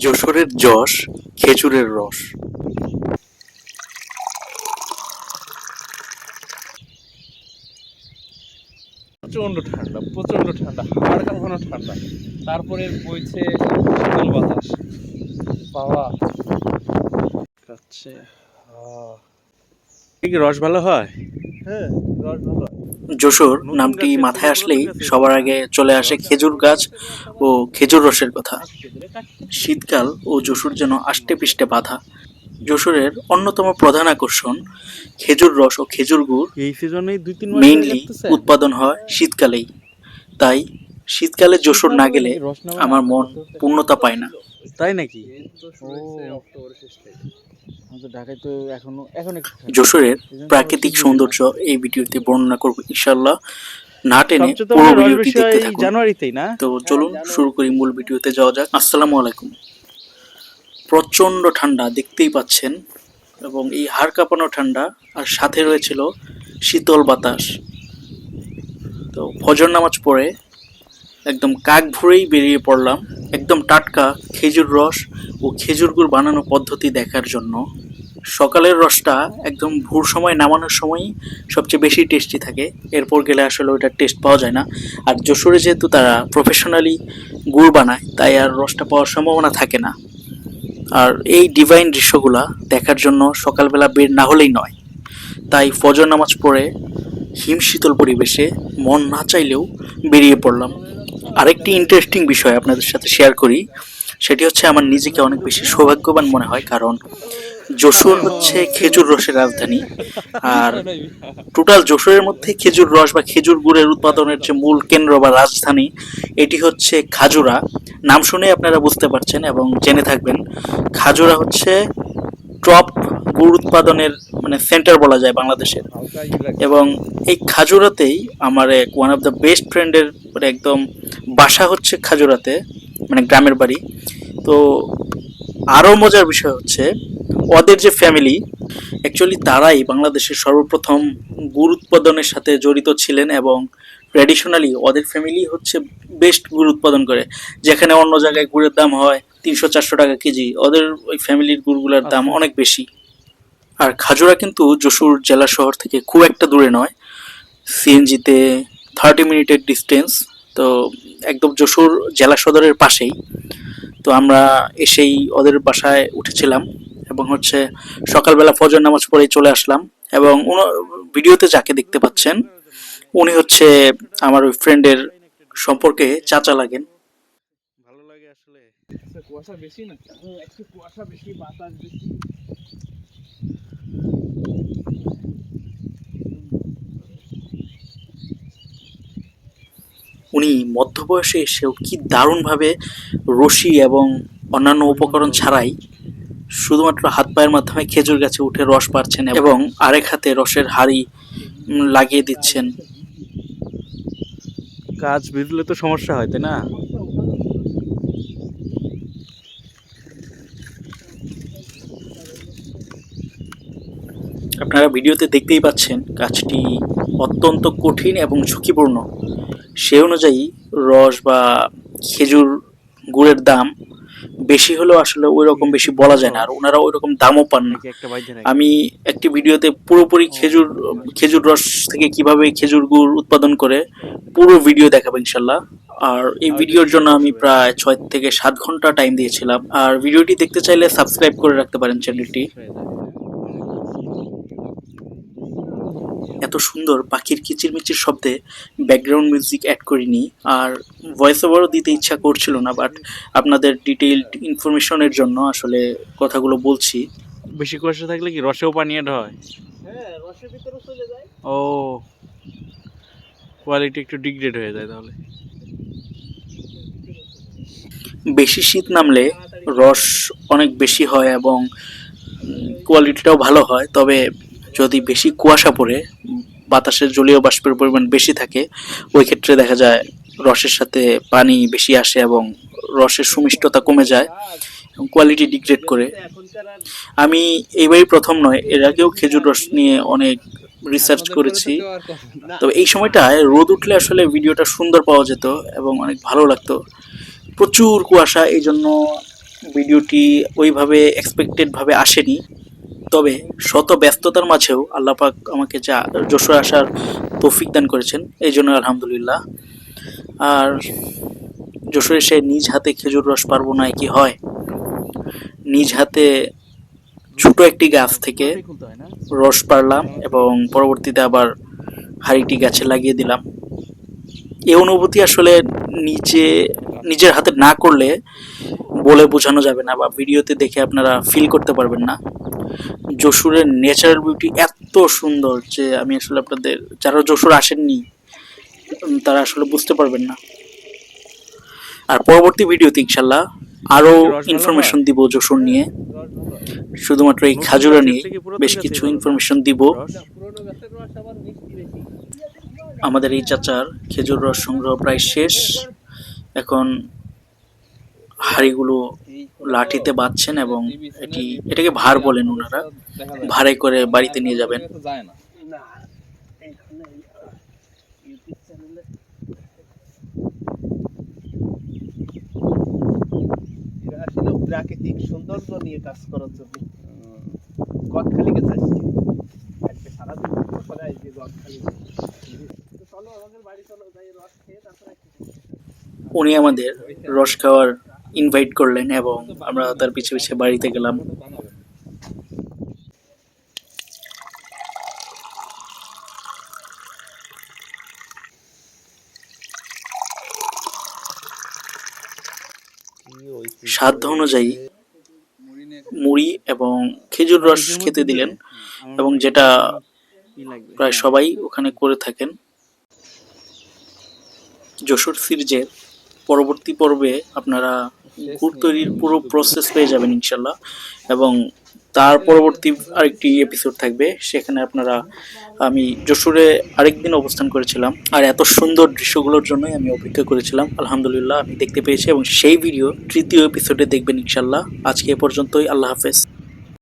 যশোরের যশ খেজুরের রস। প্রচন্ড ঠান্ডা, প্রচন্ড ঠান্ডা, হাড় কাঁপানো ঠান্ডা। তারপরে বইছে শীতল বাতাস। বাবা কাচ্ছে। কি রস ভালো হয়? হ্যাঁ, রস ভালো। যশোর নামটি মাথায় আসলেই সবার আগে চলে আসে খেজুর গাছ ও খেজুর রসের কথা। শীতকাল ও যশোর যেন আষ্টে পৃষ্ঠে বাঁধা। যশোরের অন্যতম প্রধান আকর্ষণ খেজুর রস ও খেজুর গুড়। এই সিজনেই 2-3 মাস মেইনলি উৎপাদন হয় শীতকালেই, তাই শীতকালে যশোর না গেলে আমার মন পূর্ণতা পায় না। তাই নাকি? যশোরের প্রাকৃতিক সৌন্দর্য এই ভিডিওতে বর্ণনা করব ইনশাআল্লাহ। না টেনে পুরো ভিডিওটি দেখতে থাকুন। জানুয়ারিতেই না? তো চলুন শুরু করি, মূল ভিডিওতে যাওয়া যাক। আসসালামু আলাইকুম। প্রচন্ড ঠান্ডা দেখতেই পাচ্ছেন, এবং এই হাড় কাঁপানো ঠান্ডা, আর সাথে রয়েছিল শীতল বাতাস। তো ফজর নামাজ পড়ে একদম কাক ভরেই বেরিয়ে পড়লাম একদম টাটকা খেজুর রস ও খেজুর গুড় বানানো পদ্ধতি দেখার জন্য। সকালের রসটা একদম ভোর সময় নামানোর সময়ই সবচেয়ে বেশি টেস্টি থাকে, এরপর গেলে আসলে ওইটার টেস্ট পাওয়া যায় না। আর যশোরে যেহেতু তারা প্রফেশনালি গুড় বানায়, তাই আর রসটা পাওয়ার সম্ভাবনা থাকে না। আর এই ডিভাইন দৃশ্যগুলা দেখার জন্য সকালবেলা বের না হলেই নয়। তাই ফজর নামাজ পড়ে হিমশীতল পরিবেশে মন না চাইলেও বেরিয়ে পড়লাম। আরেকটি ইন্টারেস্টিং বিষয় আপনাদের সাথে শেয়ার করি, সেটি হচ্ছে আমার নিজেকে অনেক বেশি সৌভাগ্যবান মনে হয়, কারণ যশোর হচ্ছে খেজুর রসের রাজধানী। আর টোটাল যশোরের মধ্যে খেজুর রস বা খেজুর গুড়ের উৎপাদনের যে মূল কেন্দ্র বা রাজধানী, এটি হচ্ছে খাজুরা। নাম শুনে আপনারা বুঝতে পারছেন এবং জেনে থাকবেন, খাজুরা হচ্ছে টপ গুড় উৎপাদনের মানে সেন্টার বলা যায় বাংলাদেশের। এবং এই খাজুরাতেই আমার এক ওয়ান অফ দ্য বেস্ট ফ্রেন্ডের একদম বাসা হচ্ছে খাজুরাতে, মানে গ্রামের বাড়ি। তো আরও মজার বিষয় হচ্ছে ওদের যে ফ্যামিলি, অ্যাকচুয়ালি তারাই বাংলাদেশের সর্বপ্রথম গুড় উৎপাদনের সাথে জড়িত ছিলেন, এবং ট্র্যাডিশনালি ওদের ফ্যামিলি হচ্ছে বেস্ট গুড় উৎপাদন করে। যেখানে অন্য জায়গায় গুড়ের দাম হয় 300-400 টাকা কেজি, ওদের ওই ফ্যামিলির গুড়গুলোর দাম অনেক বেশি। আর খাজুরা কিন্তু যশোর জেলা শহর থেকে খুব একটা দূরে নয়, সিএনজিতে 30 মিনিটের ডিস্টেন্স। তো একদম যশোর জেলা সদরের পাশেই। তো আমরা এসেই ওদের বাসায় উঠেছিলাম, এবং হচ্ছে সকালবেলা ফজর নামাজ পড়ে চলে আসলাম। এবং ভিডিওতে যাকে দেখতে পাচ্ছেন, উনি হচ্ছে আমার ওই ফ্রেন্ডের সম্পর্কে চাচা লাগেন। ভালো লাগে আসলে। কুয়াশা বেশি না? একটু কুয়াশা বেশি, বাতাস বেশি। উনি মধ্যবয়সে এসেও কি দারুণভাবে রশি এবং অন্যান্য উপকরণ ছাড়াই শুধুমাত্র হাত পায়ের মাধ্যমে খেজুর গাছে উঠে রস পাচ্ছেন, এবং আরেক হাতে রসের হাড়ি লাগিয়ে দিচ্ছেন। কাজ ভিজলে তো সমস্যা হয়, তাই না? আপনারা ভিডিওতে দেখতেই পাচ্ছেন কাজটি অত্যন্ত কঠিন এবং ঝুঁকিপূর্ণ। সে অনুযায়ী রস বা খেজুর গুড়ের দাম বেশি হলেও আসলে ওই রকম বেশি বলা যায় না, আর ওনারা ওই রকম দামও পান না। আমি একটি ভিডিওতে পুরোপুরি খেজুর রস থেকে কিভাবে খেজুর গুড় উৎপাদন করে পুরো ভিডিও দেখাবো ইনশাল্লাহ। আর এই ভিডিওর জন্য আমি প্রায় 6 থেকে 7 ঘন্টা টাইম দিয়েছিলাম। আর ভিডিওটি দেখতে চাইলে সাবস্ক্রাইব করে রাখতে পারেন চ্যানেলটি। এত সুন্দর পাখির কিচিরমিচির শব্দে ব্যাকগ্রাউন্ড মিউজিক অ্যাড করিনি, আর ভয়েস ওভারও দিতে ইচ্ছা করছিল না, বাট আপনাদের ডিটেইলড ইনফরমেশনের জন্য আসলে কথাগুলো বলছি। বেশি কুয়াশা থাকলে কি রসেও পানি অ্যাড হয়? হ্যাঁ, রসের ভিতরে চলে যায়। ও, কোয়ালিটি একটু ডিগ্রেড হয়ে যায় তাহলে। বেশি শীত নামলে রস অনেক বেশি হয় এবং কোয়ালিটিটাও ভালো হয়, তবে যদি বেশি কুয়াশা পড়ে, বাতাসের জলীয় বাষ্পের পরিমাণ বেশি থাকে, ওই ক্ষেত্রে দেখা যায় রসের সাথে পানি বেশি আসে এবং রসের সুমিষ্টতা কমে যায় এবং কোয়ালিটি ডিগ্রেড করে। আমি এইবারই প্রথম নয়, এর আগেও খেজুর রস নিয়ে অনেক রিসার্চ করেছি। তো এই সময়টায় রোদ উঠলে আসলে ভিডিওটা সুন্দর পাওয়া যেত এবং অনেক ভালো লাগতো। প্রচুর কুয়াশা, এই জন্য ভিডিওটি ওইভাবে এক্সপেক্টেডভাবে আসেনি, তবে শত ব্যস্ততার মাঝেও আল্লাহ পাক আমাকে যা যশোর আসার তৌফিক দান করেছেন, এই জন্য আলহামদুলিল্লাহ। আর যশোরে এসে নিজ হাতে খেজুর রস পারবো না কি হয়, নিজ হাতে ছোট একটি গাছ থেকে রস পারলাম এবং পরবর্তীতে আবার হাঁড়িটি গাছে লাগিয়ে দিলাম। এই অনুভূতি আসলে নিজের হাতে না করলে বলে বোঝানো যাবে না, বা ভিডিওতে দেখে আপনারা ফিল করতে পারবেন না। যশোরের ন্যাচারাল বিউটি এত সুন্দর যে আমি আসলে আপনাদের, যারা যশোর আসেননি তারা আসলে বুঝতে পারবেন না। আর পরবর্তী ভিডিওতে ইনশাল্লাহ আরও ইনফরমেশন দিব যশোর নিয়ে, শুধুমাত্র এই খাজুরা নিয়ে বেশ কিছু ইনফরমেশন দিব। পুরোনো গাছের রস আবার মিষ্টি বেশি। আমাদের এই চাচার খেজুর রস সংগ্রহ প্রায় শেষ। এখন হাঁড়িগুলো লাঠিতে বাঁধছেন এবং এটাকে ভার বলেন ওনারা, ভাড়ে করে বাড়িতে নিয়ে যাবেন। যায় না। না, এইখানে ইউটিউব চ্যানেলে এরা আসলে প্রাকৃতিক সৌন্দর্য নিয়ে কাজ করার জন্য গদখালিকে চাইছি। আজকে সারাদিন করে আসবে গদখালি। তো চলো আমাদের বাড়ি চলো, যাই রস খেয়ে তারপরে উনি আমাদের রস খাওয়ার ইনভাইট করলেন এবং আমরা তার পিছে পিছে বাড়িতে গেলাম। সাধ্য অনুযায়ী মুড়ি এবং খেজুর রস খেতে দিলেন, এবং যেটা প্রায় সবাই ওখানে করে থাকেন। যশোর সিরিজের পরবর্তী পর্বে আপনারা গুড় তৈরির পুরো প্রসেস পেয়ে যাবেন ইনশাল্লাহ, এবং তার পরবর্তী আরেকটি এপিসোড থাকবে, সেখানে আপনারা, আমি যশোরে আরেকদিন অবস্থান করেছিলাম আর এত সুন্দর দৃশ্যগুলোর জন্যই আমি অপেক্ষা করেছিলাম। আলহামদুলিল্লাহ আমি দেখতে পেয়েছি এবং সেই ভিডিও তৃতীয় এপিসোডে দেখবেন ইনশাল্লাহ। আজকে এ পর্যন্তই, আল্লাহ হাফেজ।